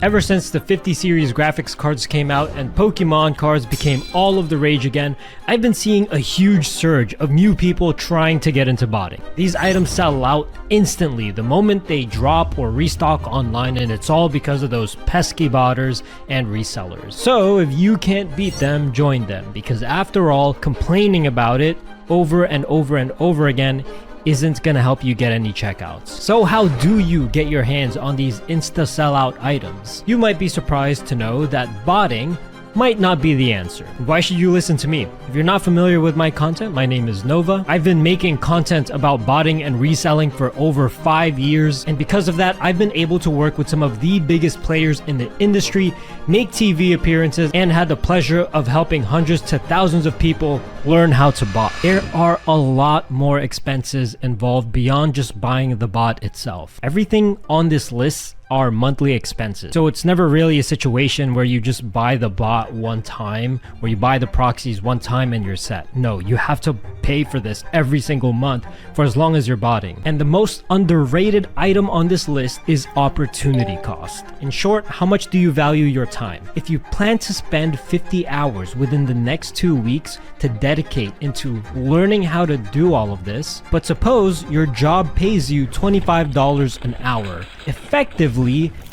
Ever since the 50 series graphics cards came out and Pokémon cards became all of the rage again, I've been seeing a huge surge of new people trying to get into botting. These items sell out instantly the moment they drop or restock online, and it's all because of those pesky botters and resellers. So if you can't beat them, join them, because after all, complaining about it over and over and over again isn't gonna help you get any checkouts. So how do you get your hands on these insta sellout items? You might be surprised to know that botting might not be the answer. Why should you listen to me? If you're not familiar with my content, my name is Nova. I've been making content about botting and reselling for over 5 years, and because of that, I've been able to work with some of the biggest players in the industry, make TV appearances, and had the pleasure of helping hundreds to thousands of people learn how to bot. There are a lot more expenses involved beyond just buying the bot itself. Everything on this list are monthly expenses. So it's never really a situation where you just buy the bot one time, where you buy the proxies one time and you're set. No, you have to pay for this every single month for as long as you're botting. And the most underrated item on this list is opportunity cost. In short, how much do you value your time? If you plan to spend 50 hours within the next 2 weeks to dedicate into learning how to do all of this, but suppose your job pays you $25 an hour, effectively,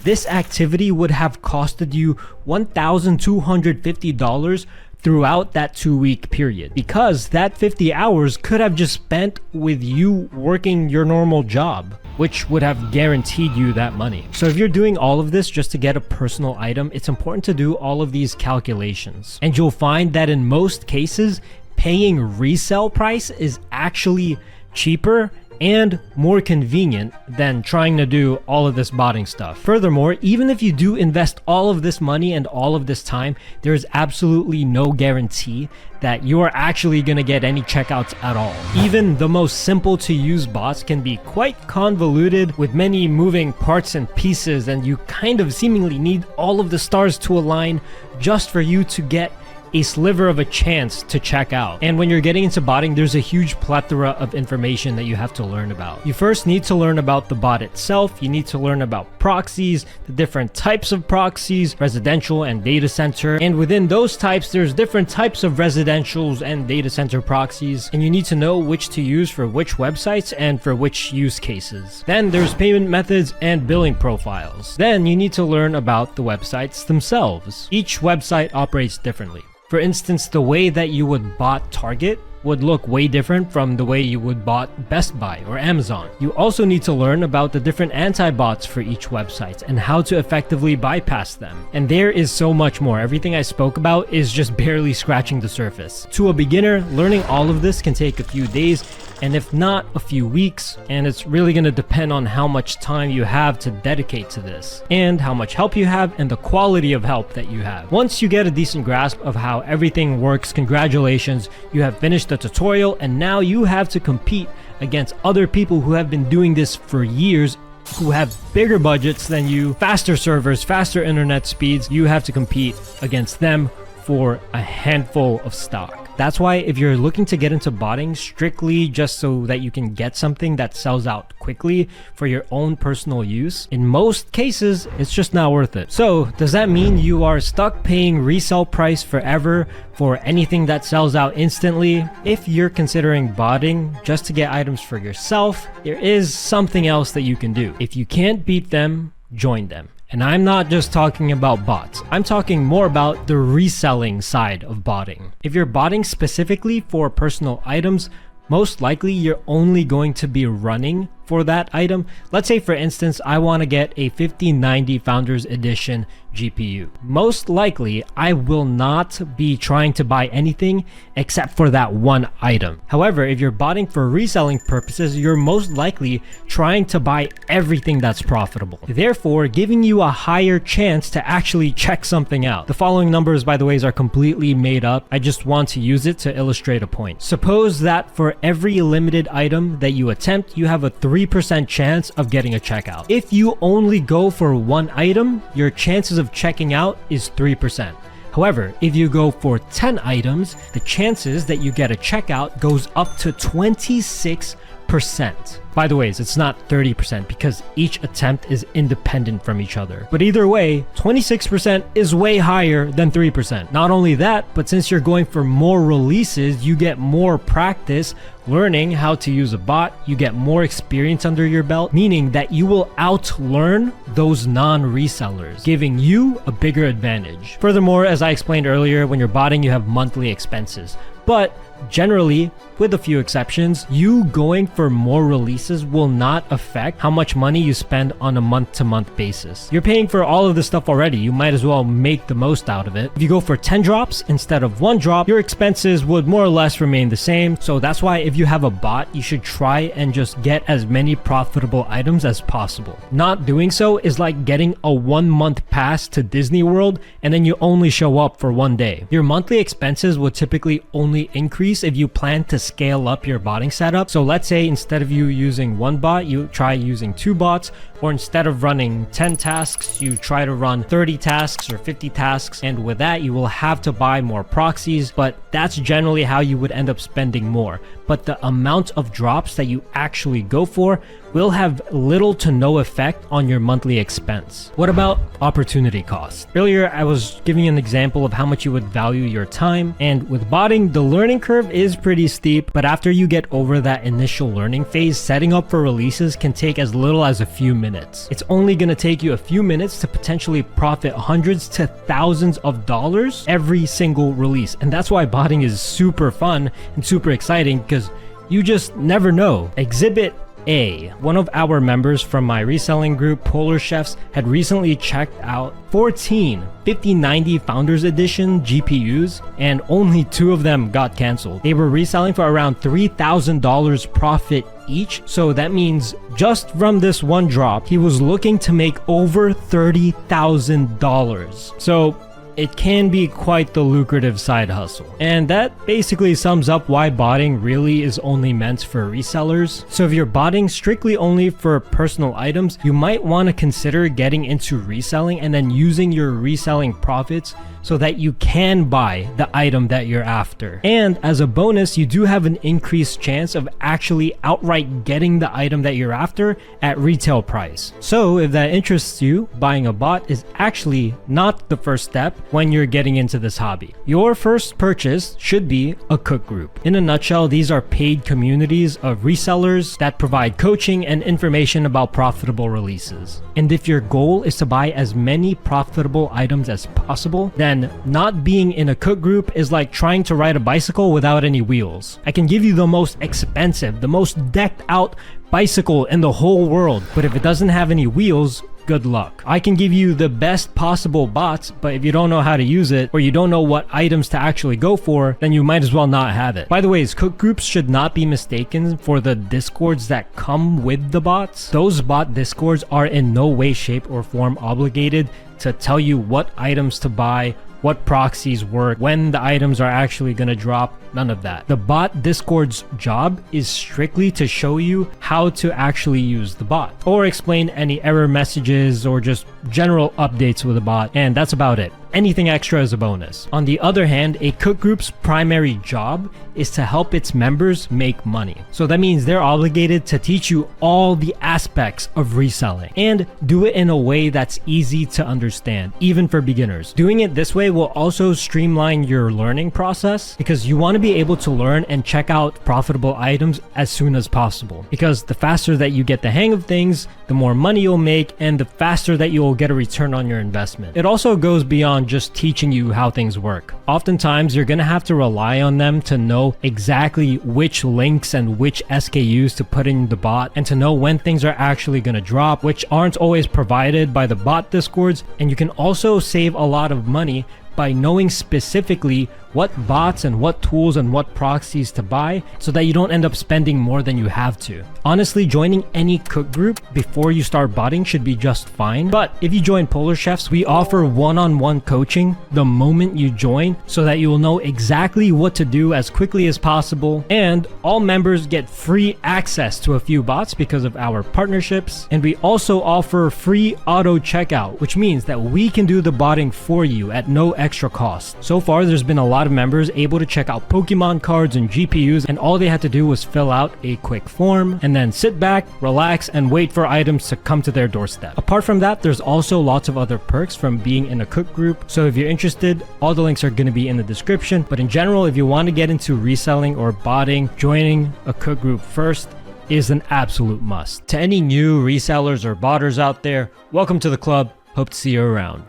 this activity would have costed you $1,250 throughout that 2-week period, because that 50 hours could have just spent with you working your normal job, which would have guaranteed you that money. So if you're doing all of this just to get a personal item, it's important to do all of these calculations. And you'll find that in most cases, paying resale price is actually cheaper and more convenient than trying to do all of this botting stuff. Furthermore, even if you do invest all of this money and all of this time, there is absolutely no guarantee that you are actually going to get any checkouts at all. Even the most simple to use bots can be quite convoluted with many moving parts and pieces, and you kind of seemingly need all of the stars to align just for you to get a sliver of a chance to check out. And when you're getting into botting, there's a huge plethora of information that you have to learn about. You first need to learn about the bot itself. You need to learn about proxies, the different types of proxies, residential and data center. And within those types, there's different types of residentials and data center proxies. And you need to know which to use for which websites and for which use cases. Then there's payment methods and billing profiles. Then you need to learn about the websites themselves. Each website operates differently. For instance, the way that you would bot Target would look way different from the way you would bot Best Buy or Amazon. You also need to learn about the different anti-bots for each website and how to effectively bypass them. And there is so much more. Everything I spoke about is just barely scratching the surface. To a beginner, learning all of this can take a few days, and if not, a few weeks, and it's really going to depend on how much time you have to dedicate to this, and how much help you have, and the quality of help that you have. Once you get a decent grasp of how everything works, congratulations, you have finished the tutorial, and now you have to compete against other people who have been doing this for years, who have bigger budgets than you, faster servers, faster internet speeds. You have to compete against them for a handful of stock. That's why if you're looking to get into botting strictly just so that you can get something that sells out quickly for your own personal use, in most cases, it's just not worth it. So does that mean you are stuck paying resale price forever for anything that sells out instantly? If you're considering botting just to get items for yourself, there is something else that you can do. If you can't beat them, join them. And I'm not just talking about bots. I'm talking more about the reselling side of botting. If you're botting specifically for personal items, most likely you're only going to be running for that item. Let's say, for instance, I want to get a 5090 Founders Edition GPU. Most likely, I will not be trying to buy anything except for that one item. However, if you're botting for reselling purposes, you're most likely trying to buy everything that's profitable, therefore giving you a higher chance to actually check something out. The following numbers, by the way, are completely made up. I just want to use it to illustrate a point. Suppose that for every limited item that you attempt, you have a 3% chance of getting a checkout. If you only go for one item, your chances of checking out is 3%. However, if you go for 10 items, the chances that you get a checkout goes up to 26%. By the way, it's not 30% because each attempt is independent from each other. But either way, 26% is way higher than 3%. Not only that, but since you're going for more releases, you get more practice learning how to use a bot, you get more experience under your belt, meaning that you will outlearn those non-resellers, giving you a bigger advantage. Furthermore, as I explained earlier, when you're botting, you have monthly expenses. But generally, with a few exceptions, you going for more releases will not affect how much money you spend on a month-to-month basis. You're paying for all of this stuff already, you might as well make the most out of it. If you go for 10 drops instead of 1 drop, your expenses would more or less remain the same. So that's why if you have a bot, you should try and just get as many profitable items as possible. Not doing so is like getting a 1-month pass to Disney World and then you only show up for 1 day. Your monthly expenses will typically only increase if you plan to scale up your botting setup. So let's say instead of you using 1 bot, you try using 2 bots, or instead of running 10 tasks, you try to run 30 tasks or 50 tasks. And with that, you will have to buy more proxies, but that's generally how you would end up spending more. But the amount of drops that you actually go for will have little to no effect on your monthly expense. What about opportunity cost? Earlier, I was giving an example of how much you would value your time, and with botting, the learning curve is pretty steep, but after you get over that initial learning phase, setting up for releases can take as little as a few minutes. It's only gonna take you a few minutes to potentially profit hundreds to thousands of dollars every single release, and that's why botting is super fun and super exciting, because you just never know. Exhibit A. One of our members from my reselling group, Polar Chefs, had recently checked out 14 5090 Founders Edition GPUs, and only 2 of them got canceled. They were reselling for around $3,000 profit each, so that means just from this 1 drop, he was looking to make over $30,000. So it can be quite the lucrative side hustle. And that basically sums up why botting really is only meant for resellers. So if you're botting strictly only for personal items, you might want to consider getting into reselling and then using your reselling profits so that you can buy the item that you're after. And as a bonus, you do have an increased chance of actually outright getting the item that you're after at retail price. So if that interests you, buying a bot is actually not the first step when you're getting into this hobby. Your first purchase should be a cook group. In a nutshell, these are paid communities of resellers that provide coaching and information about profitable releases. And if your goal is to buy as many profitable items as possible, then not being in a cook group is like trying to ride a bicycle without any wheels. I can give you the most expensive, the most decked out bicycle in the whole world, but if it doesn't have any wheels, good luck. I can give you the best possible bots, but if you don't know how to use it, or you don't know what items to actually go for, then you might as well not have it. By the way, cook groups should not be mistaken for the discords that come with the bots. Those bot discords are in no way, shape, or form obligated to tell you what items to buy, what proxies work, when the items are actually going to drop, none of that. The bot Discord's job is strictly to show you how to actually use the bot, or explain any error messages or just general updates with the bot, and that's about it. Anything extra is a bonus. On the other hand, a cook group's primary job is to help its members make money. So that means they're obligated to teach you all the aspects of reselling and do it in a way that's easy to understand, even for beginners. Doing it this way will also streamline your learning process because you want to be able to learn and check out profitable items as soon as possible. Because the faster that you get the hang of things, the more money you'll make and the faster that you'll get a return on your investment. It also goes beyond just teaching you how things work. Oftentimes, you're gonna have to rely on them to know exactly which links and which SKUs to put in the bot and to know when things are actually gonna drop, which aren't always provided by the bot discords. And you can also save a lot of money by knowing specifically what bots and what tools and what proxies to buy so that you don't end up spending more than you have to. Honestly, joining any cook group before you start botting should be just fine. But if you join Polar Chefs, we offer one-on-one coaching the moment you join so that you will know exactly what to do as quickly as possible. And all members get free access to a few bots because of our partnerships. And we also offer free auto checkout, which means that we can do the botting for you at no extra cost. So far, there's been a lot lot of members able to check out Pokemon cards and GPUs, and all they had to do was fill out a quick form and then sit back, relax, and wait for items to come to their doorstep. Apart from that, there's also lots of other perks from being in a cook group, so if you're interested, all the links are going to be in the description. But in general, if you want to get into reselling or botting, joining a cook group first is an absolute must. To any new resellers or botters out there, welcome to the club. Hope to see you around.